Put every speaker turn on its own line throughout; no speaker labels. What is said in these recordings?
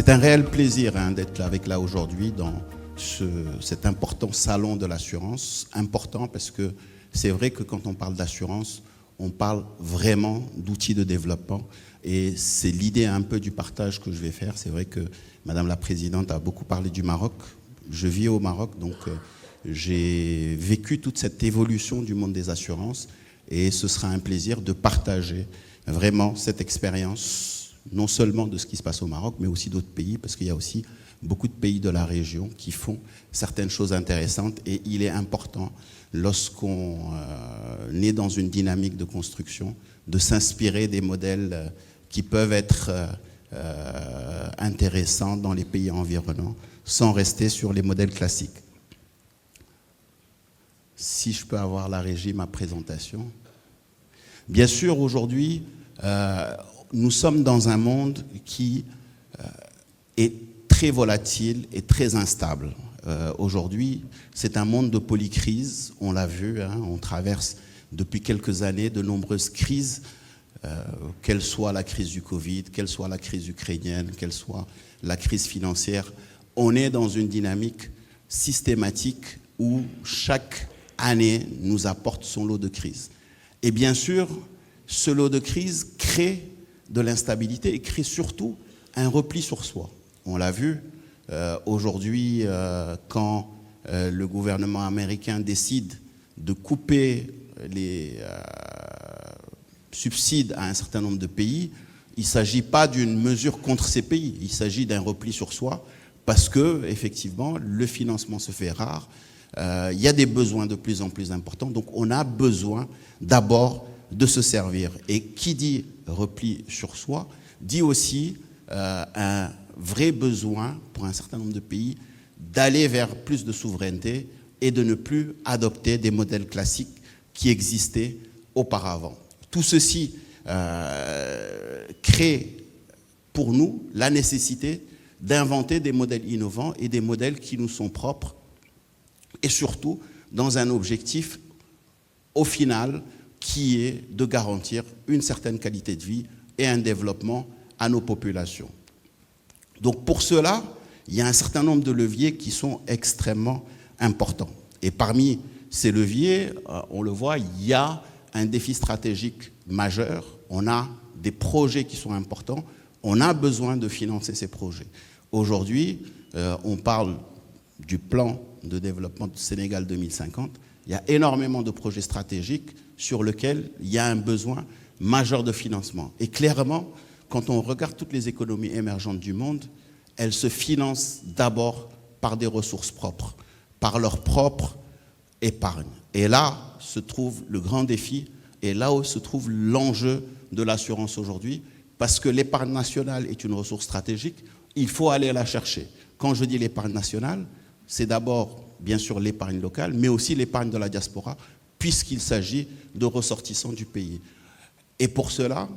C'est un réel plaisir d'être avec là aujourd'hui dans cet important salon de l'assurance. Important parce que c'est vrai que quand on parle d'assurance, on parle vraiment d'outils de développement. Et c'est l'idée un peu du partage que je vais faire. C'est vrai que Madame la Présidente a beaucoup parlé du Maroc. Je vis au Maroc, donc j'ai vécu toute cette évolution du monde des assurances. Et ce sera un plaisir de partager vraiment cette expérience, non seulement de ce qui se passe au Maroc, mais aussi d'autres pays, parce qu'il y a aussi beaucoup de pays de la région qui font certaines choses intéressantes. Et il est important, lorsqu'on est dans une dynamique de construction, de s'inspirer des modèles qui peuvent être intéressants dans les pays environnants, sans rester sur les modèles classiques. Si je peux avoir la régie, ma présentation. Bien sûr, aujourd'hui, nous sommes dans un monde qui est très volatile et très instable. Aujourd'hui, c'est un monde de polycrise, on l'a vu, on traverse depuis quelques années de nombreuses crises, qu'elle soit la crise du Covid, qu'elle soit la crise ukrainienne, qu'elle soit la crise financière. On est dans une dynamique systématique où chaque année nous apporte son lot de crises. Et bien sûr, ce lot de crises crée de l'instabilité et crée surtout un repli sur soi. On l'a vu aujourd'hui quand le gouvernement américain décide de couper les subsides à un certain nombre de pays. Il ne s'agit pas d'une mesure contre ces pays, il s'agit d'un repli sur soi parce que, effectivement, le financement se fait rare. Il y a des besoins de plus en plus importants, donc on a besoin d'abord de se servir. Et qui dit repli sur soi, dit aussi un vrai besoin pour un certain nombre de pays d'aller vers plus de souveraineté et de ne plus adopter des modèles classiques qui existaient auparavant. Tout ceci crée pour nous la nécessité d'inventer des modèles innovants et des modèles qui nous sont propres, et surtout dans un objectif, au final, qui est de garantir une certaine qualité de vie et un développement à nos populations. Donc pour cela, il y a un certain nombre de leviers qui sont extrêmement importants. Et parmi ces leviers, on le voit, il y a un défi stratégique majeur, on a des projets qui sont importants, on a besoin de financer ces projets. Aujourd'hui, on parle du plan de développement du Sénégal 2050, il y a énormément de projets stratégiques sur lesquels il y a un besoin majeur de financement. Et clairement, quand on regarde toutes les économies émergentes du monde, elles se financent d'abord par des ressources propres, par leur propre épargne. Et là se trouve le grand défi, et là où se trouve l'enjeu de l'assurance aujourd'hui, parce que l'épargne nationale est une ressource stratégique, il faut aller la chercher. Quand je dis l'épargne nationale, c'est d'abord, bien sûr, l'épargne locale, mais aussi l'épargne de la diaspora, puisqu'il s'agit de ressortissants du pays. Et pour cela,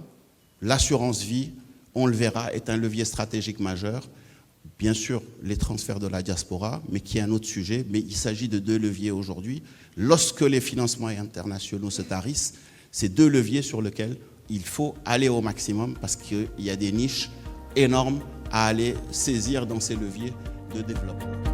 l'assurance vie, on le verra, est un levier stratégique majeur. Bien sûr, les transferts de la diaspora, mais qui est un autre sujet, mais il s'agit de deux leviers aujourd'hui. Lorsque les financements internationaux se tarissent, c'est deux leviers sur lesquels il faut aller au maximum parce qu'il y a des niches énormes à aller saisir dans ces leviers de développement.